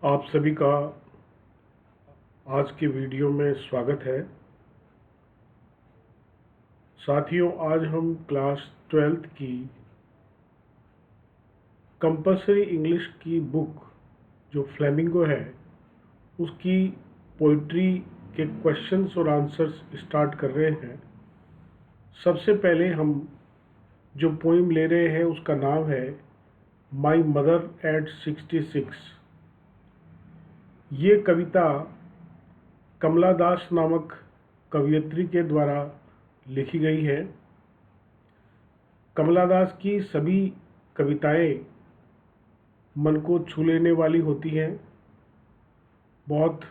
आप सभी का आज के वीडियो में स्वागत है। साथियों, आज हम क्लास 12th की कंपलसरी इंग्लिश की बुक जो फ्लेमिंगो है उसकी पोइट्री के क्वेश्चंस और आंसर्स स्टार्ट कर रहे हैं। सबसे पहले हम जो पोइम ले रहे हैं उसका नाम है माई मदर एट 66। ये कविता कमला दास नामक कवयित्री के द्वारा लिखी गई है। कमला दास की सभी कविताएं मन को छू लेने वाली होती हैं। बहुत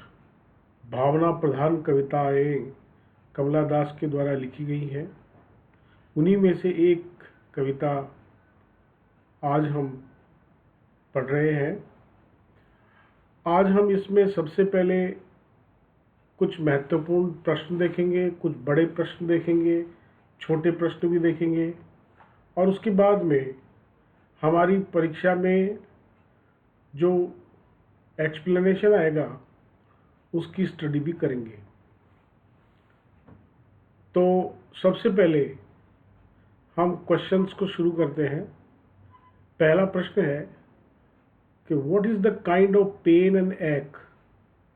भावना प्रधान कविताएं कमला दास के द्वारा लिखी गई हैं। उन्हीं में से एक कविता आज हम पढ़ रहे हैं। आज हम इसमें सबसे पहले कुछ महत्वपूर्ण प्रश्न देखेंगे, कुछ बड़े प्रश्न देखेंगे, छोटे प्रश्न भी देखेंगे और उसके बाद में हमारी परीक्षा में जो एक्सप्लेनेशन आएगा उसकी स्टडी भी करेंगे। तो सबसे पहले हम क्वेश्चंस को शुरू करते हैं। पहला प्रश्न है कि what is the kind of pain and ache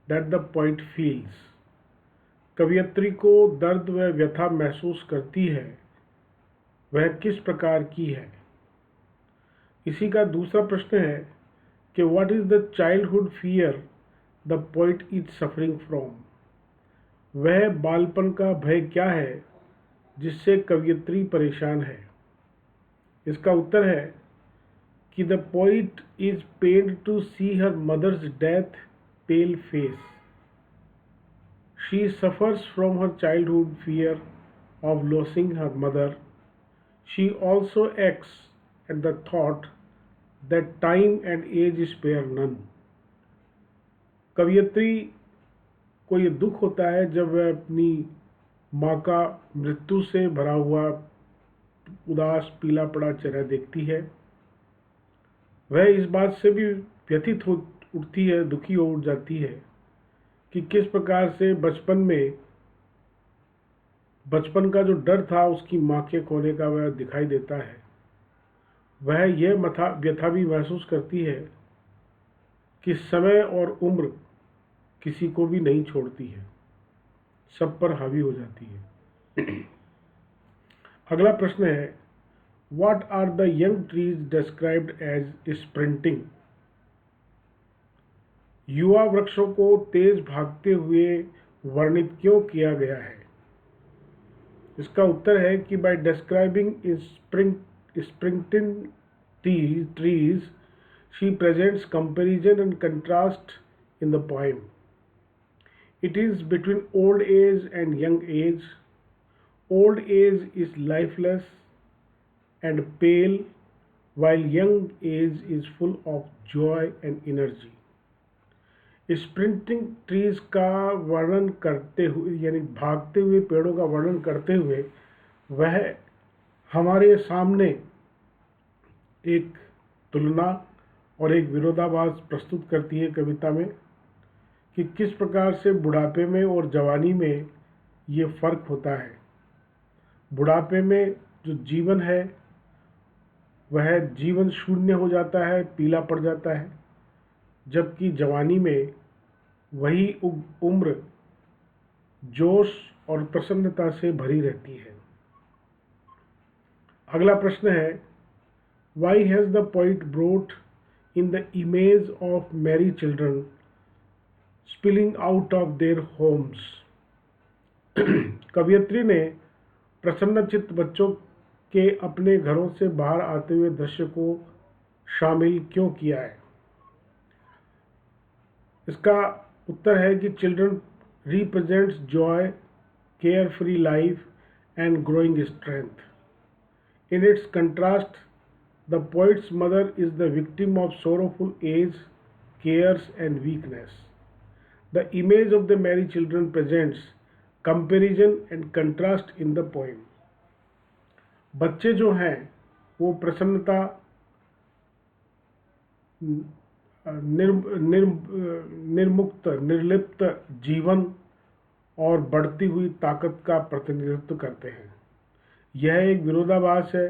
that the poet feels. कवयित्री को दर्द व व्यथा महसूस करती है, वह किस प्रकार की है। इसी का दूसरा प्रश्न है कि what is the childhood fear the poet is suffering from. वह बालपन का भय क्या है जिससे कवयित्री परेशान है। इसका उत्तर है कि the poet is pained to see her mother's death pale face. She suffers from her childhood fear of losing her mother. She also aches at the thought that time and age spare none. कवयित्री को ये दुख होता है जब वह अपनी माँ का मृत्यु से भरा हुआ उदास पीला पड़ा चेहरा देखती है। वह इस बात से भी व्यथित हो उठती है, दुखी हो उठ जाती है कि किस प्रकार से बचपन का जो डर था उसकी माँ के खोने का वह दिखाई देता है। वह यह व्यथा भी महसूस करती है कि समय और उम्र किसी को भी नहीं छोड़ती है, सब पर हावी हो जाती है। अगला प्रश्न है What are the young trees described as sprinting? युवा वृक्षों को तेज भागते हुए वर्णित क्यों किया गया है। इसका उत्तर है कि by describing sprinting trees, she presents comparison and contrast in the poem. It is between old age and young age. Old age is lifeless and pale, while young age is full of joy and energy. Sprinting trees का वर्णन करते हुए यानी भागते हुए पेड़ों का वर्णन करते हुए वह हमारे सामने एक तुलना और एक विरोधाभास प्रस्तुत करती है कविता में कि किस प्रकार से बुढ़ापे में और जवानी में ये फर्क होता है। बुढ़ापे में जो जीवन है वह जीवन शून्य हो जाता है, पीला पड़ जाता है, जबकि जवानी में वही उम्र जोश और प्रसन्नता से भरी रहती है। अगला प्रश्न है Why has the poet brought in the image of merry children spilling out of their homes? कवयित्री ने प्रसन्नचित्त बच्चों के अपने घरों से बाहर आते हुए दृश्य को शामिल क्यों किया है। इसका उत्तर है कि children represents joy, care free life and growing strength. In its contrast the poet's mother is the victim of sorrowful age, cares and weakness. The image of the merry children presents comparison and contrast in the poem. बच्चे जो हैं वो प्रसन्नता निर्मुक्त निर्लिप्त जीवन और बढ़ती हुई ताकत का प्रतिनिधित्व करते हैं। यह एक विरोधाभास है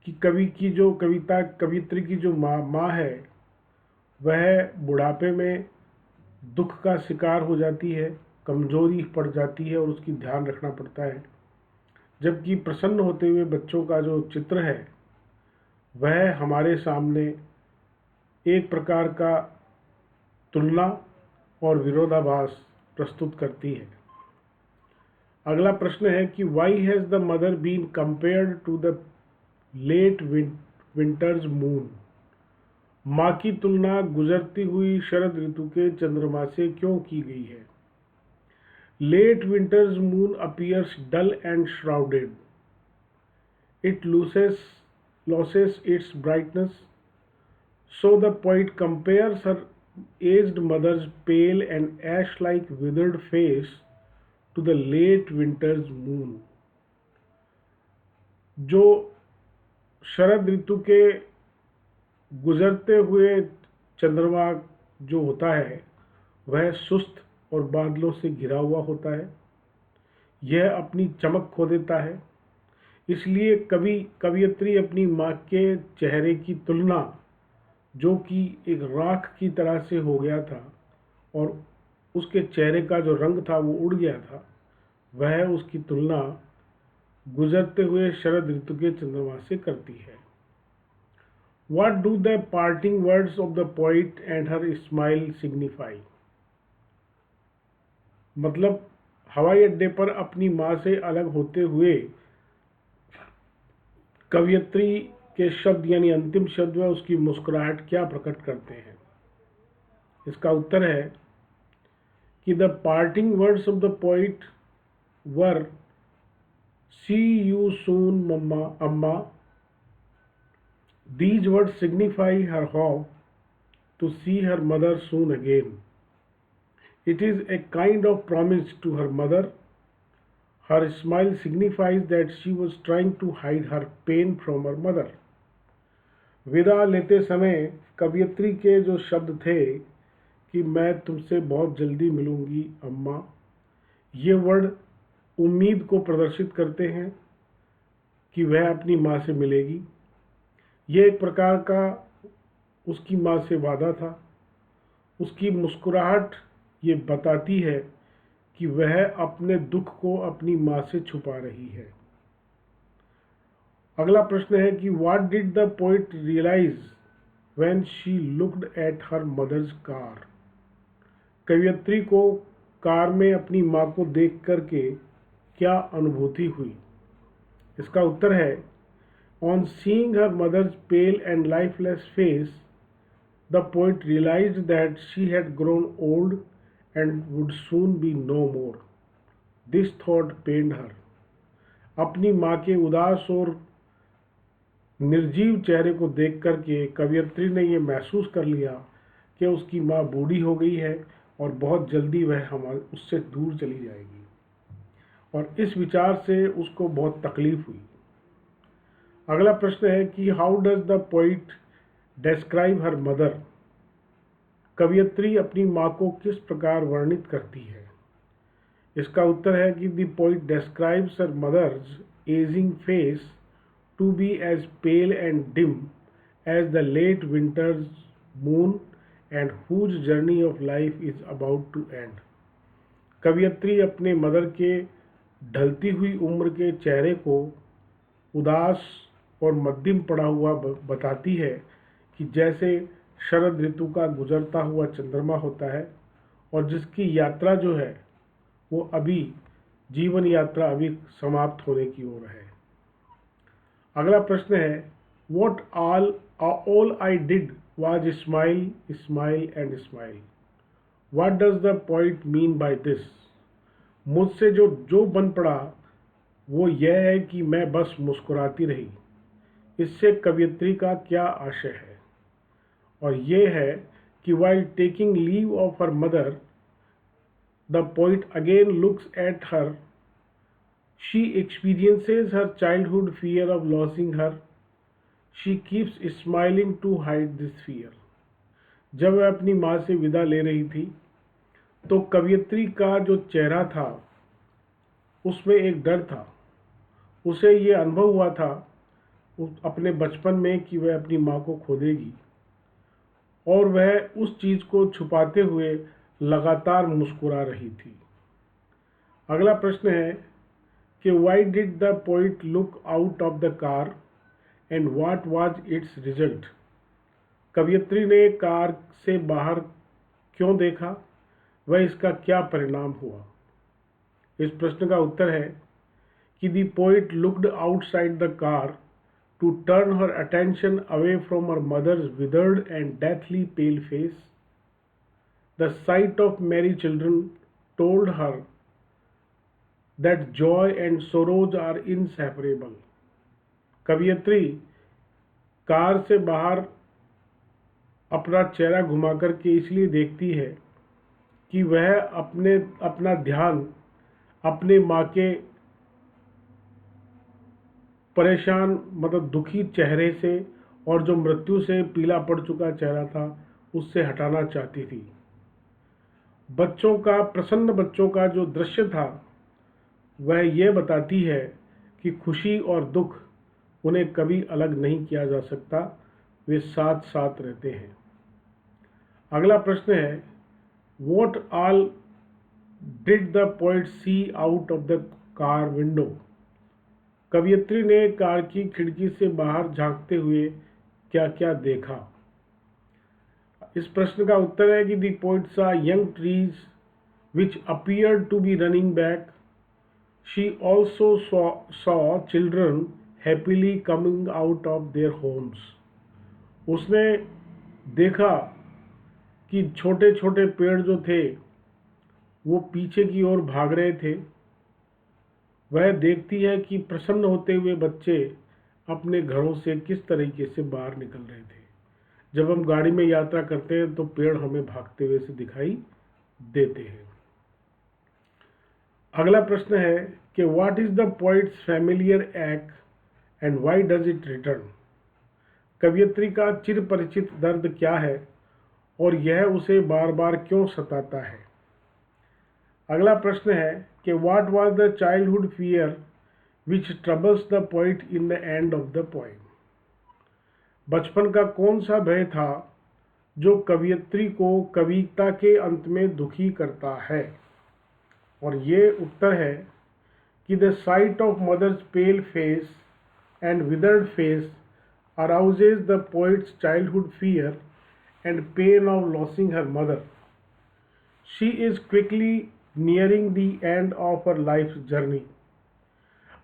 कि कवियत्री की जो माँ है वह बुढ़ापे में दुख का शिकार हो जाती है, कमजोरी पड़ जाती है और उसकी ध्यान रखना पड़ता है, जबकि प्रसन्न होते हुए बच्चों का जो चित्र है वह हमारे सामने एक प्रकार का तुलना और विरोधाभास प्रस्तुत करती है। अगला प्रश्न है कि why has the mother been compared to the late winter's moon. माँ की तुलना गुजरती हुई शरद ऋतु के चंद्रमा से क्यों की गई है? Late winter's moon appears dull and shrouded, it loses its brightness, so the poet compares her aged mother's pale and ash-like withered face to the late winter's moon। जो शरद ऋतु के गुजरते हुए चंद्रमा जो होता है वह सुस्त और बादलों से घिरा हुआ होता है, यह अपनी चमक खो देता है। इसलिए कवियत्री अपनी माँ के चेहरे की तुलना, जो कि एक राख की तरह से हो गया था और उसके चेहरे का जो रंग था वो उड़ गया था, वह उसकी तुलना गुजरते हुए शरद ऋतु के चंद्रमा से करती है। What do the parting words of the poet and her smile signify? मतलब हवाई अड्डे पर अपनी माँ से अलग होते हुए कवियत्री के शब्द यानी अंतिम शब्द व उसकी मुस्कुराहट क्या प्रकट करते हैं? इसका उत्तर है कि the parting words of the poet were see you soon mamma Amma. These words signify her hope to see her mother soon again. It is a kind of promise to her mother. Her smile signifies that she was trying to hide her pain from her mother. विदा लेते समय कवियत्री के जो शब्द थे कि मैं तुमसे बहुत जल्दी मिलूंगी अम्मा, ये वर्ड उम्मीद को प्रदर्शित करते हैं कि वह अपनी माँ से मिलेगी। ये एक प्रकार का उसकी माँ से वादा था। उसकी मुस्कुराहट ये बताती है कि वह अपने दुख को अपनी माँ से छुपा रही है। अगला प्रश्न है कि what did the poet realise when she looked at her mother's car. कवियत्री को कार में अपनी माँ को देख करके क्या अनुभूति हुई? इसका उत्तर है On seeing her mother's pale and lifeless face, the poet realized that she had grown old and would soon be no more. This thought pained her. अपनी माँ के उदास और निर्जीव चेहरे को देख करके कवियत्री ने ये महसूस कर लिया कि उसकी माँ बूढ़ी हो गई है और बहुत जल्दी वह उससे दूर चली जाएगी, और इस विचार से उसको बहुत तकलीफ हुई। अगला प्रश्न है कि how does the poet describe her mother. कवियत्री अपनी माँ को किस प्रकार वर्णित करती है? इसका उत्तर है कि the poet describes her mother's ageing face to be as pale and dim as the late winter's moon and whose journey of life is about to end. कवियत्री अपने मदर के ढलती हुई उम्र के चेहरे को उदास और मध्यम पड़ा हुआ बताती है कि जैसे शरद ऋतु का गुजरता हुआ चंद्रमा होता है और जिसकी यात्रा जो है वो जीवन यात्रा अभी समाप्त होने की ओर है। अगला प्रश्न है what all I did was smile smile and smile. What does the poet mean by this. मुझसे जो बन पड़ा वो यह है कि मैं बस मुस्कुराती रही। इससे कवियत्री का क्या आशय है? और ये है कि while taking leave of her mother, the poet again looks at her. She experiences her childhood fear of losing her. She keeps smiling to hide this fear. जब वह अपनी माँ से विदा ले रही थी तो कवयित्री का जो चेहरा था उसमें एक डर था। उसे ये अनुभव हुआ था अपने बचपन में कि वह अपनी माँ को खो देगी, और वह उस चीज़ को छुपाते हुए लगातार मुस्कुरा रही थी। अगला प्रश्न है कि why did the poet look out of the car and what was it's result. कवयित्री ने कार से बाहर क्यों देखा, वह इसका क्या परिणाम हुआ। इस प्रश्न का उत्तर है कि the poet looked outside the car to turn her attention away from her mother's withered and deathly pale face. The sight of merry children told her that joy and sorrows are inseparable. कवयित्री car से बाहर अपना चेहरा घुमा करके इसलिए देखती है कि वह अपना ध्यान अपने माँ के परेशान मतलब दुखी चेहरे से और जो मृत्यु से पीला पड़ चुका चेहरा था उससे हटाना चाहती थी। प्रसन्न बच्चों का जो दृश्य था वह यह बताती है कि खुशी और दुख उन्हें कभी अलग नहीं किया जा सकता, वे साथ साथ रहते हैं। अगला प्रश्न है what all did the poet see out of the car window. कवयित्री ने कार की खिड़की से बाहर झांकते हुए क्या क्या देखा। इस प्रश्न का उत्तर है कि the poet saw young trees which appeared to be running back. She also saw children happily coming out of their homes. उसने देखा कि छोटे छोटे पेड़ जो थे वो पीछे की ओर भाग रहे थे। वह देखती है कि प्रसन्न होते हुए बच्चे अपने घरों से किस तरीके से बाहर निकल रहे थे। जब हम गाड़ी में यात्रा करते हैं तो पेड़ हमें भागते हुए से दिखाई देते हैं। अगला प्रश्न है कि what is the poets familiar act and why does it return. कवयित्री का चिर परिचित दर्द क्या है और यह उसे बार बार क्यों सताता है। अगला प्रश्न है कि what was the childhood fear which troubles the poet in the end of the poem. बचपन का कौन सा भय था जो कवयित्री को कविता के अंत में दुखी करता है, और ये उत्तर है कि the sight of mother's pale face and withered face arouses the poet's childhood fear and pain of losing her mother. She is quickly nearing the end of her life's journey.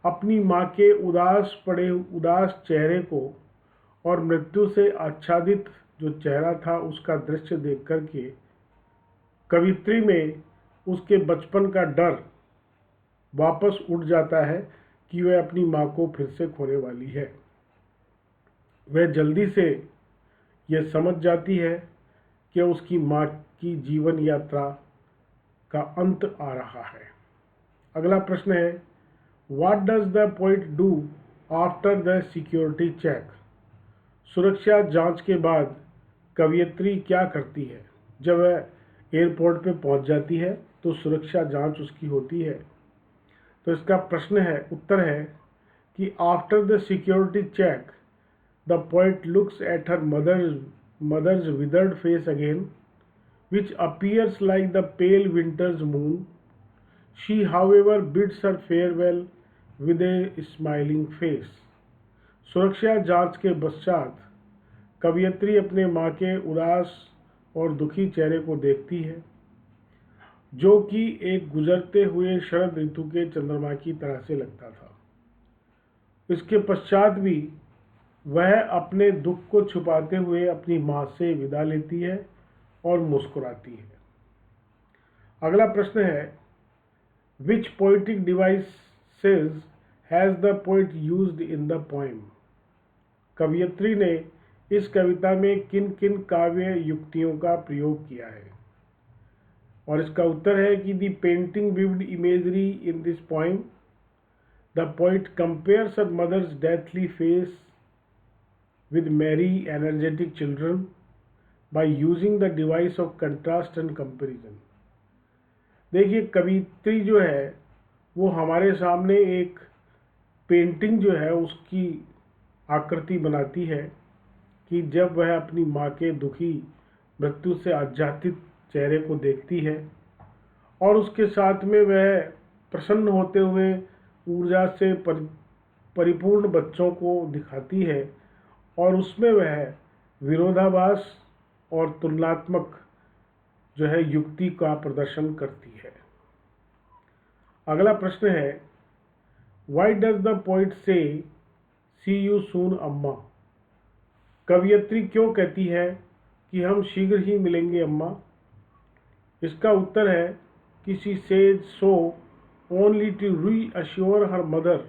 अपनी माँ के उदास चेहरे को और मृत्यु से आच्छादित जो चेहरा था उसका दृश्य देख करके कवित्री में उसके बचपन का डर वापस उठ जाता है कि वह अपनी माँ को फिर से खोने वाली है। वह जल्दी से यह समझ जाती है कि उसकी माँ की जीवन यात्रा का अंत आ रहा है। अगला प्रश्न है what does the poet do after the security check. सुरक्षा जांच के बाद कवयित्री क्या करती है। जब वह एयरपोर्ट पे पहुंच जाती है तो सुरक्षा जांच उसकी होती है। तो इसका उत्तर है कि after the security check the poet looks at her mother's withered face again, which appears like the pale winter's moon. She, however, bids her farewell with a smiling face. सुरक्षा जांच के पश्चात कवयित्री अपने माँ के उदास और दुखी चेहरे को देखती है, जो कि एक गुजरते हुए शरद ऋतु के चंद्रमा की तरह से लगता था। इसके पश्चात भी वह अपने दुख को छुपाते हुए अपनी माँ से विदा लेती है और मुस्कुराती है। अगला प्रश्न है which poetic devices has the poet used in the poem. कवयित्री ने इस कविता में किन किन काव्य युक्तियों का प्रयोग किया है, और इसका उत्तर है कि the painting vivid imagery in this poem. The poet compares her mother's deathly face with merry, energetic children. by using the device of contrast and comparison. देखिए, कवित्री जो है वो हमारे सामने एक पेंटिंग जो है उसकी आकृति बनाती है कि जब वह अपनी माँ के दुखी मृत्यु से आच्छादित चेहरे को देखती है और उसके साथ में वह प्रसन्न होते हुए ऊर्जा से परिपूर्ण बच्चों को दिखाती है और उसमें वह विरोधाभास और तुलनात्मक जो है युक्ति का प्रदर्शन करती है। अगला प्रश्न है, वाई डज द पोइट से सी यू सून अम्मा? कवियत्री क्यों कहती है कि हम शीघ्र ही मिलेंगे अम्मा? इसका उत्तर है कि she says so only to reassure her mother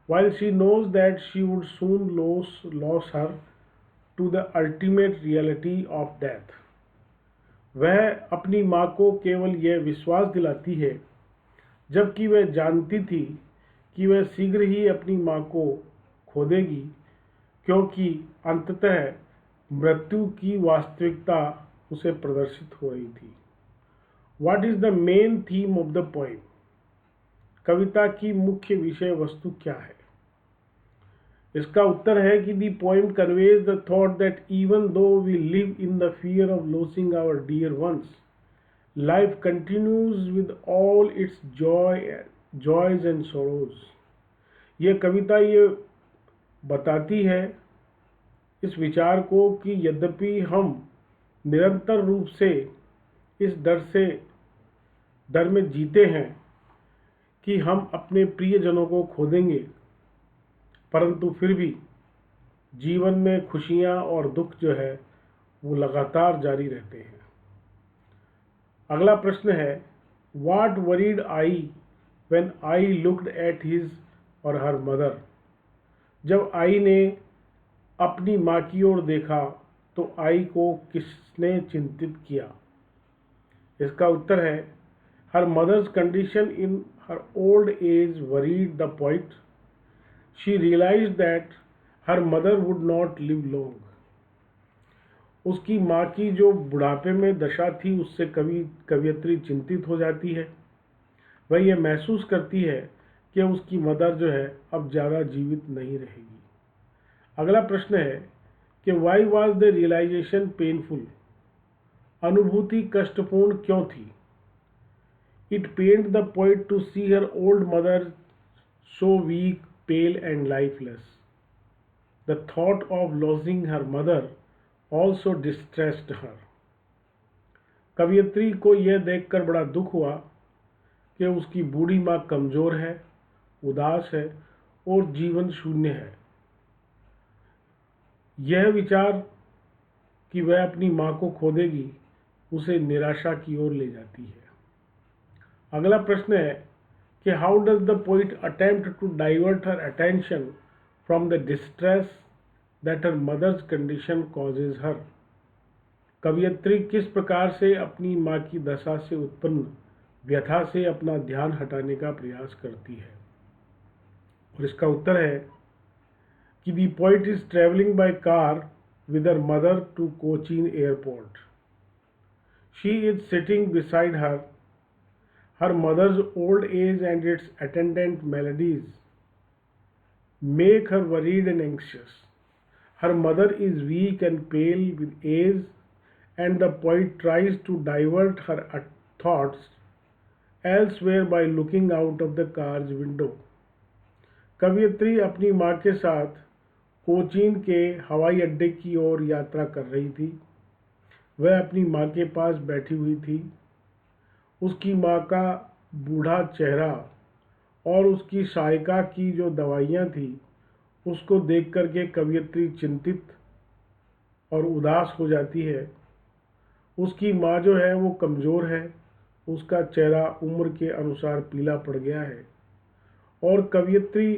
while she knows that she would soon lose her to the ultimate reality of death. वह अपनी माँ को केवल यह विश्वास दिलाती है जबकि वह जानती थी कि वह शीघ्र ही अपनी माँ को खो देगी, क्योंकि अंततः मृत्यु की वास्तविकता उसे प्रदर्शित हो रही थी। What is the main theme of the poem? कविता की मुख्य विषय वस्तु क्या है? इसका उत्तर है कि the poem conveys the thought that even though we live in the fear of losing our dear ones, life continues with all its joys and sorrows. यह कविता ये बताती है इस विचार को कि यद्यपि हम निरंतर रूप से इस डर में जीते हैं कि हम अपने प्रियजनों को खो देंगे, परंतु फिर भी जीवन में खुशियां और दुख जो है वो लगातार जारी रहते हैं। अगला प्रश्न है, what worried I when I looked at his और हर मदर? जब आई ने अपनी माँ की ओर देखा तो आई को किसने चिंतित किया? इसका उत्तर है, her mother's condition in her old age worried the poet. She realized that her mother would not live long. उसकी माँ की जो बुढ़ापे में दशा थी उससे कवियत्री चिंतित हो जाती है। वह यह महसूस करती है कि उसकी मदर जो है अब ज़्यादा जीवित नहीं रहेगी। अगला प्रश्न है कि why was the realization painful? अनुभूति कष्टपूर्ण क्यों थी? It pained the poet to see her old mother so weak, pale and lifeless. The thought of losing her mother also distressed her. कवियत्री को यह देखकर बड़ा दुख हुआ कि उसकी बूढ़ी माँ कमजोर है, उदास है और जीवन शून्य है। यह विचार कि वह अपनी माँ को खो देगी उसे निराशा की ओर ले जाती है। अगला प्रश्न है कि how does the poet attempt to divert her attention from the distress that her mother's condition causes her? कवियत्री किस प्रकार से अपनी माँ की दशा से उत्पन्न व्यथा से अपना ध्यान हटाने का प्रयास करती है? और इसका उत्तर है कि the poet is traveling by car with her mother to Cochin airport. She is sitting beside her. Her mother's old age and its attendant maladies make her worried and anxious. Her mother is weak and pale with age, and the poet tries to divert her thoughts elsewhere by looking out of the car's window. कवियत्री अपनी माँ के साथ कोचीन के हवाई अड्डे की ओर यात्रा कर रही थी। वह अपनी माँ के पास बैठी हुई थी। उसकी माँ का बूढ़ा चेहरा और उसकी सहायिका की जो दवाइयाँ थी उसको देख कर के कवियत्री चिंतित और उदास हो जाती है। उसकी माँ जो है वो कमज़ोर है, उसका चेहरा उम्र के अनुसार पीला पड़ गया है और कवियत्री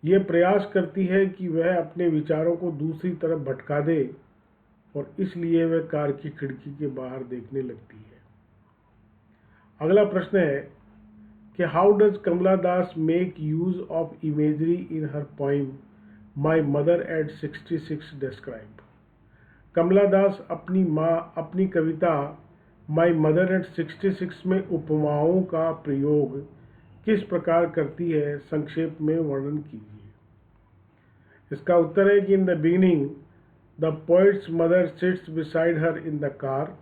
ये प्रयास करती है कि वह अपने विचारों को दूसरी तरफ भटका दे और इसलिए वह कार की खिड़की के बाहर देखने लगती है। अगला प्रश्न है कि how does Kamala Das make use of imagery in her poem my mother at 66 describe? Kamala Das अपनी कविता माई मदर एट 66 में उपमाओं का प्रयोग किस प्रकार करती है, संक्षेप में वर्णन कीजिए। इसका उत्तर है कि in the beginning the poet's mother sits beside her in the car.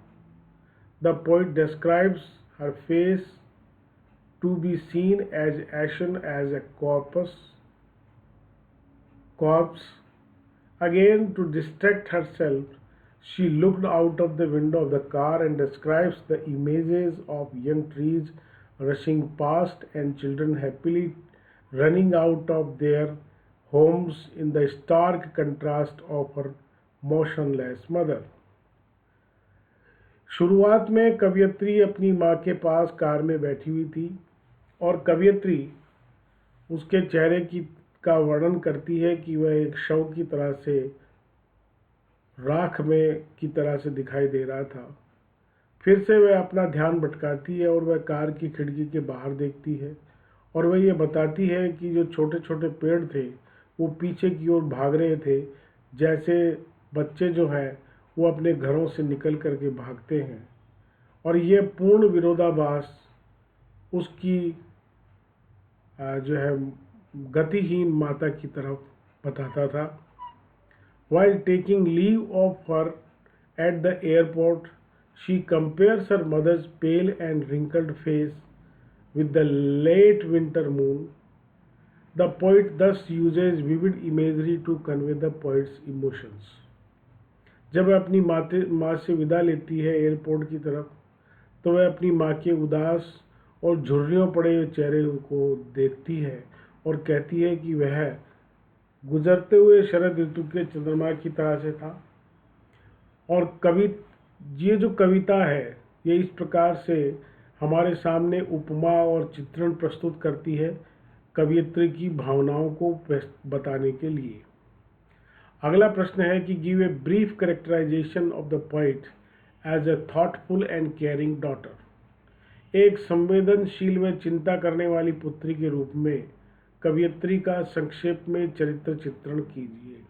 The poet describes her face to be seen as ashen as a corpse. Again, to distract herself, she looked out of the window of the car and describes the images of young trees rushing past and children happily running out of their homes in the stark contrast of her motionless mother. शुरुआत में कवियत्री अपनी माँ के पास car में बैठी हुई थी और कवियत्री उसके चेहरे का वर्णन करती है कि वह एक शव की तरह से राख में की तरह से दिखाई दे रहा था। फिर से वह अपना ध्यान भटकाती है और वह कार की खिड़की के बाहर देखती है और वह ये बताती है कि जो छोटे छोटे पेड़ थे वो पीछे की ओर भाग रहे थे, जैसे बच्चे जो हैं वो अपने घरों से निकल करके भागते हैं। और ये पूर्ण विरोधाभास उसकी जो है गतिहीन माता की तरफ बताता था। While taking leave of her at the airport, she compares her mother's pale and wrinkled face with the late winter moon. The poet thus uses vivid imagery to convey the poet's emotions. जब वह अपनी माँ से विदा लेती है airport की तरफ, तो वह अपनी माँ के उदास और झुर्रियों पड़े हुए चेहरे को देखती है और कहती है कि वह गुजरते हुए शरद ऋतु के चंद्रमा की तरह से था। और ये जो कविता है ये इस प्रकार से हमारे सामने उपमा और चित्रण प्रस्तुत करती है कवियत्री की भावनाओं को बताने के लिए। अगला प्रश्न है कि give a brief characterisation of the poet as a thoughtful and caring daughter. एक संवेदनशील व चिंता करने वाली पुत्री के रूप में कवियत्री का संक्षेप में चरित्र चित्रण कीजिए।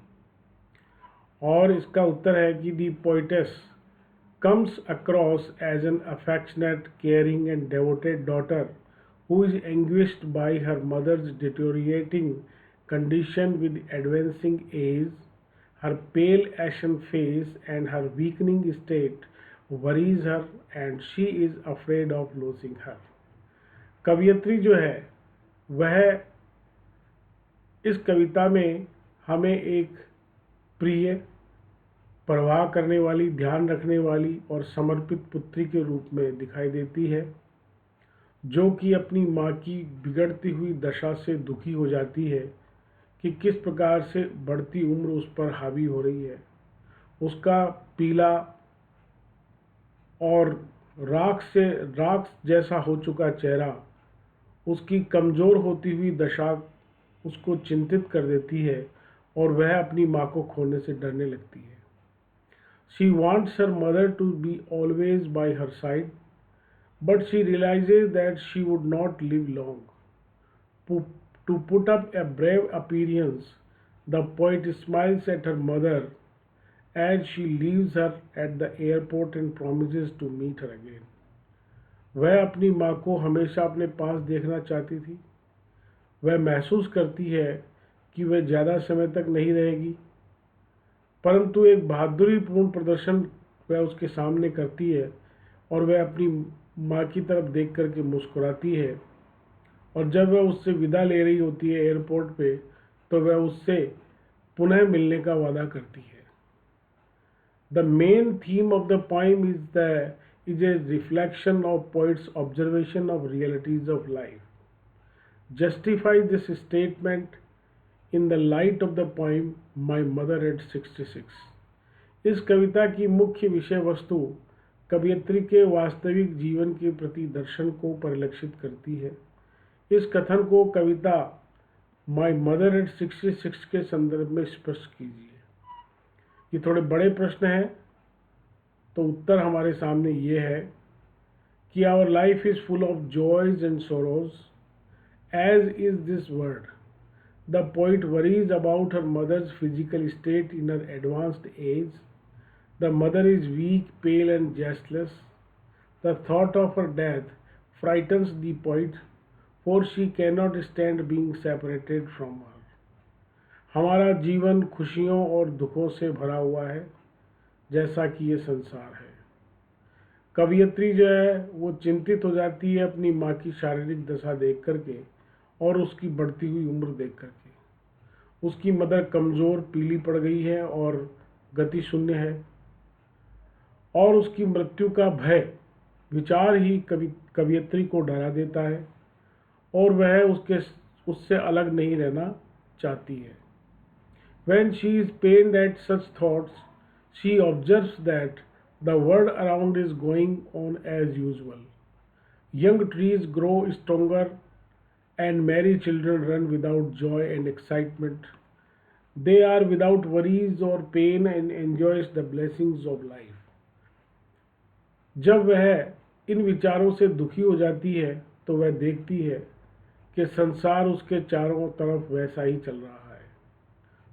और इसका उत्तर है कि दी poetess comes across as an affectionate, caring and devoted daughter who is anguished by her mother's deteriorating condition with advancing age. Her pale ashen face and her weakening state worries her and she is afraid of losing her. कवियत्री जो है वह इस कविता में हमें एक प्रिय, परवाह करने वाली, ध्यान रखने वाली और समर्पित पुत्री के रूप में दिखाई देती है, जो कि अपनी माँ की बिगड़ती हुई दशा से दुखी हो जाती है कि किस प्रकार से बढ़ती उम्र उस पर हावी हो रही है। उसका पीला और राख जैसा हो चुका चेहरा, उसकी कमज़ोर होती हुई दशा उसको चिंतित कर देती है और वह अपनी माँ को खोने से डरने लगती है। She wants her mother to be always by her side, but she realizes that she would not live long. To put up a brave appearance, the poet smiles at her mother as she leaves her at the airport and promises to meet her again. वह अपनी माँ को हमेशा अपने पास देखना चाहती थी। वह महसूस करती है कि वह ज़्यादा समय तक नहीं रहेगी, परंतु एक बहादुरीपूर्ण प्रदर्शन वह उसके सामने करती है और वह अपनी माँ की तरफ देख करके मुस्कुराती है। और जब वह उससे विदा ले रही होती है एयरपोर्ट पे, तो वह उससे पुनः मिलने का वादा करती है। The main theme of the poem is a reflection of poet's observation of realities of life. Justify this statement in the light of the poem My Mother at 66. इस कविता की मुख्य विषय वस्तु कवियत्री के वास्तविक जीवन के प्रति दर्शन को परिलक्षित करती है। इस कथन को कविता माई मदर एट 66 के संदर्भ में स्पष्ट कीजिए। ये थोड़े बड़े प्रश्न हैं, तो उत्तर हमारे सामने ये है कि our life is full of joys and sorrows as is this world. The poet worries about her mother's physical state in her advanced age. The mother is weak, pale, and restless. The thought of her death frightens the poet, for she cannot stand being separated from her. हमारा जीवन खुशियों और दुखों से भरा हुआ है, जैसा कि ये संसार है। कवियत्री जो है वो चिंतित हो जाती है अपनी माँ की शारीरिक दशा देख करके और उसकी बढ़ती हुई उम्र देख करके। उसकी मदर कमज़ोर पीली पड़ गई है और गति शून्य है, और उसकी मृत्यु का भय विचार ही कवियत्री को डरा देता है, और वह उससे अलग नहीं रहना चाहती है। When she is pained at such thoughts, she observes that the world around is going on as usual. Young trees grow stronger and merry children run without joy and excitement. They are without worries or pain and enjoys the blessings of life. जब वह इन विचारों से दुखी हो जाती है तो वह देखती है कि संसार उसके चारों तरफ वैसा ही चल रहा है।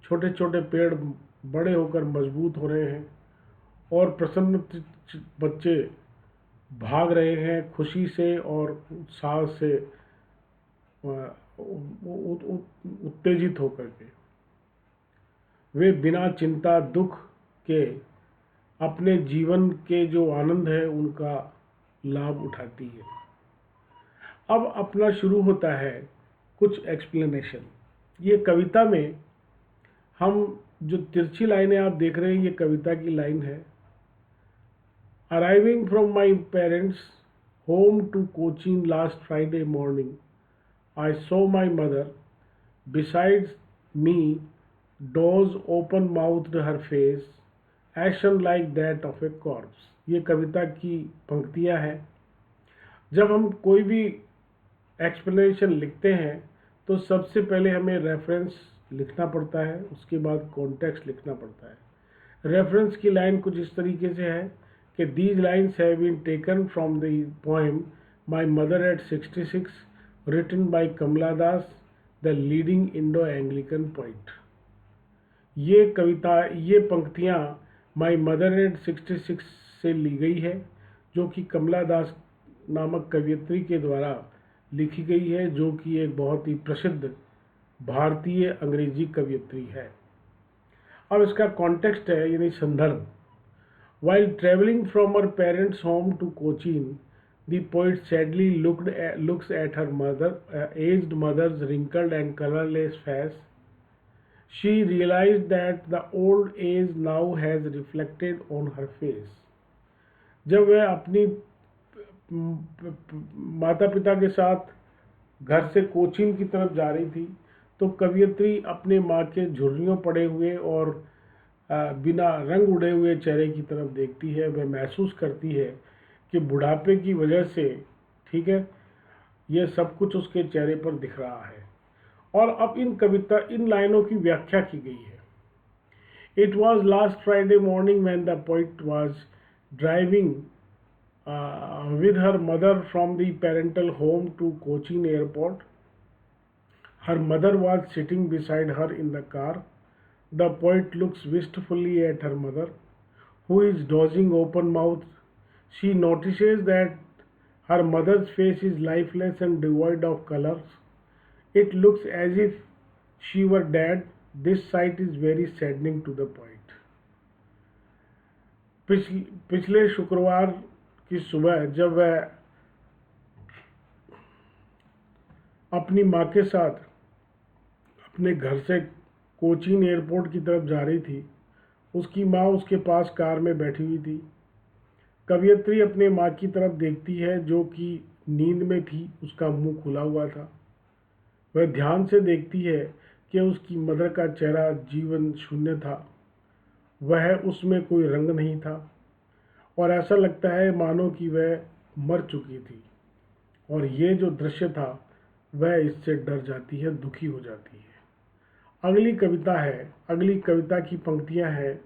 छोटे छोटे पेड़ बड़े होकर मजबूत हो रहे हैं और प्रसन्न बच्चे भाग रहे हैं खुशी से और उत्साह से उत्तेजित होकर के। वे बिना चिंता दुख के अपने जीवन के जो आनंद है उनका लाभ उठाती है। अब अपना शुरू होता है कुछ एक्सप्लेनेशन। ये कविता में हम जो तिरछी लाइनें आप देख रहे हैं ये कविता की लाइन है। Arriving from my parents home to Cochin last Friday morning I saw my mother besides me doze open mouthed her face ashen like that of a corpse. ये कविता की पंक्तियां हैं। जब हम कोई भी एक्सप्लेनेशन लिखते हैं तो सबसे पहले हमें रेफरेंस लिखना पड़ता है, उसके बाद कॉन्टेक्स्ट लिखना पड़ता है। रेफरेंस की लाइन कुछ इस तरीके से है कि these lines have been taken from the poem my mother at 66 written by Kamala Das the leading Indo Anglican poet. ये कविता ये पंक्तियाँ माई मदर एट 66 से ली गई है, जो कि कमला दास नामक कवियत्री के द्वारा लिखी गई है, जो कि एक बहुत ही प्रसिद्ध भारतीय अंग्रेजी कवियत्री है। अब इसका कॉन्टेक्स्ट है यानी संदर्भ। While travelling from her parents home to Cochin the poet sadly looks at her mother aged mother's wrinkled and colourless face. She realized that the old age now has reflected on her face. जब वह अपनी माता पिता के साथ घर से कोचीन की तरफ जा रही थी तो कवियत्री अपने माँ के झुर्रियों पड़े हुए और बिना रंग उड़े हुए चेहरे की तरफ देखती है। वह महसूस करती है कि बुढ़ापे की वजह से, ठीक है, यह सब कुछ उसके चेहरे पर दिख रहा है। और अब इन लाइनों की व्याख्या की गई है। It was last Friday morning when the poet was driving with her mother from the parental home to Cochin airport. Her mother was sitting beside her in the car. The poet looks wistfully at her mother, who is dozing open mouthed. She notices that her mother's face is lifeless and devoid of colors. It looks as if she were dead. This sight is very saddening to the poet. पिछले शुक्रवार की सुबह जब वह अपनी माँ के साथ अपने घर से कोचीन एयरपोर्ट की तरफ जा रही थी, उसकी माँ उसके पास कार में बैठी हुई थी। कवियत्री अपने माँ की तरफ देखती है जो कि नींद में थी, उसका मुंह खुला हुआ था। वह ध्यान से देखती है कि उसकी मदर का चेहरा जीवन शून्य था, वह उसमें कोई रंग नहीं था और ऐसा लगता है मानो कि वह मर चुकी थी। और ये जो दृश्य था वह इससे डर जाती है, दुखी हो जाती है। अगली कविता की पंक्तियां हैं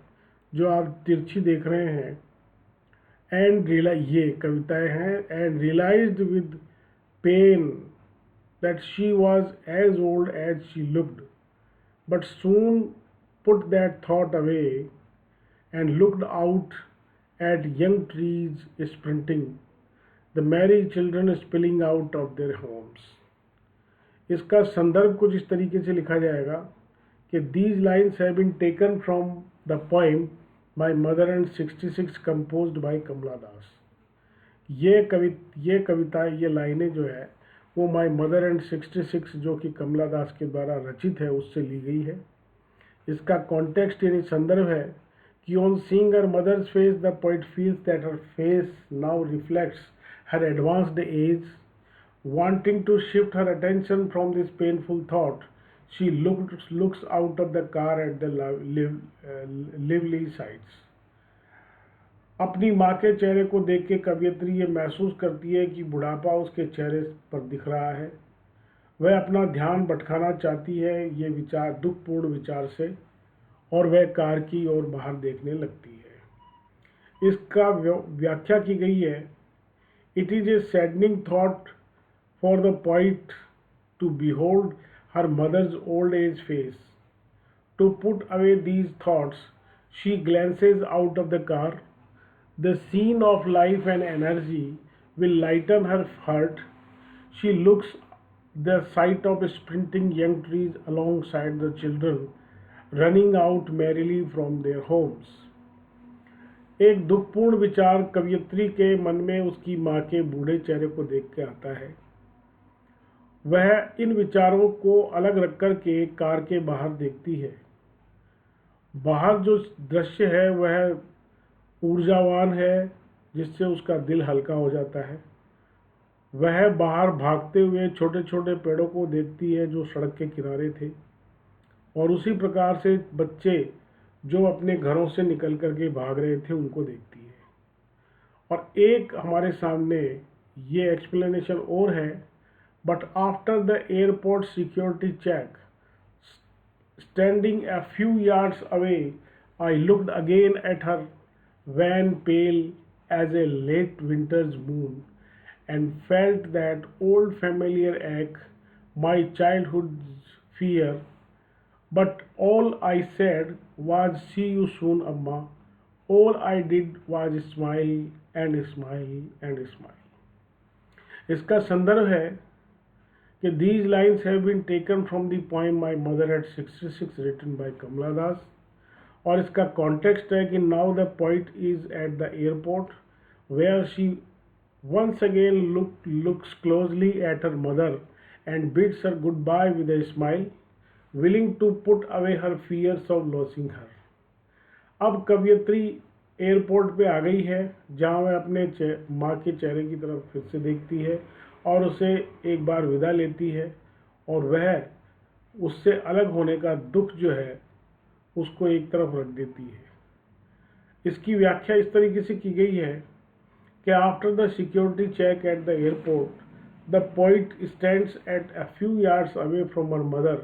जो आप तिरछी देख रहे हैं। ये कविताएं हैं। And realised with pain that she was as old as she looked, but soon put that thought away and looked out at young trees sprinting, the merry children spilling out of their homes. इसका संदर्भ कुछ इस तरीके से लिखा जाएगा कि these lines have been taken from the poem My Mother and 66 composed by कमला दास। ये कविता ये लाइनें जो है वो माई मदर एंड 66 जो कि कमला दास के द्वारा रचित है उससे ली गई है। इसका कॉन्टेक्स्ट यानी संदर्भ है कि on seeing her mother's face the poet feels that her face now reflects her advanced age. Wanting to shift her attention from this painful thought, she looks out of the car at the lively sights. अपनी माँ के चेहरे को देख के कवियत्री ये महसूस करती है कि बुढ़ापा उसके चेहरे पर दिख रहा है। वह अपना ध्यान भटकाना चाहती है ये विचार दुखपूर्ण विचार से और वह कार की ओर बाहर देखने लगती है। इसका व्याख्या की गई है, it is a saddening thought for the poet to behold her mother's old age face. To put away these thoughts, she glances out of the car. The scene of life and energy will lighten her heart. She looks the sight of sprinting young trees alongside the children running out merrily from their homes. एक दुखपूर्ण विचार कवियत्री के मन में उसकी माँ के बूढ़े चेहरे को देख के आता है। वह इन विचारों को अलग रख कर के कार के बाहर देखती है। बाहर जो दृश्य है वह ऊर्जावान है जिससे उसका दिल हल्का हो जाता है। वह बाहर भागते हुए छोटे छोटे पेड़ों को देखती है जो सड़क के किनारे थे और उसी प्रकार से बच्चे जो अपने घरों से निकल कर के भाग रहे थे उनको देखती है। और एक हमारे सामने ये एक्सप्लेनेशन और है, but after the airport security check, standing a few yards away, I looked again at her wan pale as a late winter's moon and felt that old familiar ache, my childhood's fear. But all I said was, see you soon, Amma. All I did was smile and smile and smile. इसका संदर्भ है कि these lines have been taken from the poem My Mother at 66 written by Kamala Das। और इसका context है कि now the poet is at the airport where she once again looks closely at her mother and bids her goodbye with a smile, willing to put away her fears of losing her। अब कवियत्री airport पे आ गई है जहाँ वह अपने माँ के चेहरे की तरफ फिर से देखती है और उसे एक बार विदा लेती है और वह उससे अलग होने का दुख जो है उसको एक तरफ रख देती है। इसकी व्याख्या इस तरीके से की गई है कि after the security check at the airport the poet stands at a few yards away from her mother.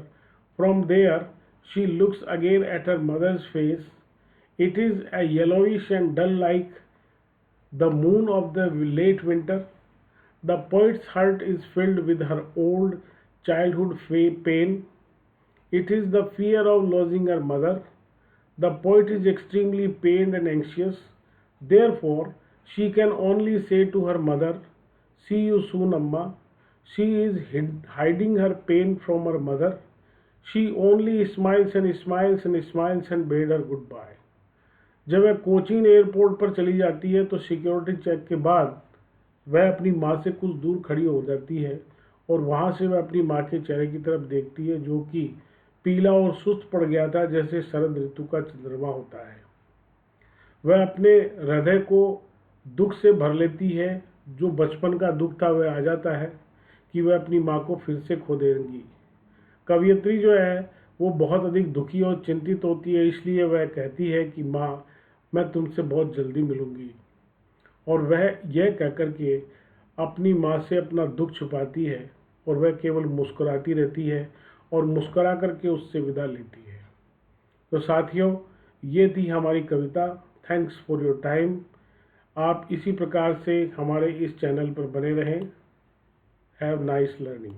From there she looks again at her mother's face. It is a yellowish and dull like the moon of the late winter. The poet's heart is filled with her old childhood pain. It is the fear of losing her mother. The poet is extremely pained and anxious. Therefore, she can only say to her mother, see you soon, Amma. She is hiding her pain from her mother. She only smiles and smiles and smiles and bade her goodbye. जब वह Cochin airport पर चली जाती है तो security check के बाद वह अपनी माँ से कुछ दूर खड़ी हो जाती है और वहाँ से वह अपनी माँ के चेहरे की तरफ देखती है जो कि पीला और सुस्त पड़ गया था जैसे शरद ऋतु का चंद्रमा होता है। वह अपने हृदय को दुख से भर लेती है, जो बचपन का दुख था वह आ जाता है कि वह अपनी माँ को फिर से खो देंगी। कवियत्री जो है वो बहुत अधिक दुखी और चिंतित होती है, इसलिए वह कहती है कि माँ मैं तुमसे बहुत जल्दी मिलूँगी। और वह यह कहकर के अपनी माँ से अपना दुख छुपाती है और वह केवल मुस्कुराती रहती है और मुस्कुरा करके उससे विदा लेती है। तो साथियों, ये थी हमारी कविता। Thanks for your time. आप इसी प्रकार से हमारे इस चैनल पर बने रहें। Have nice learning.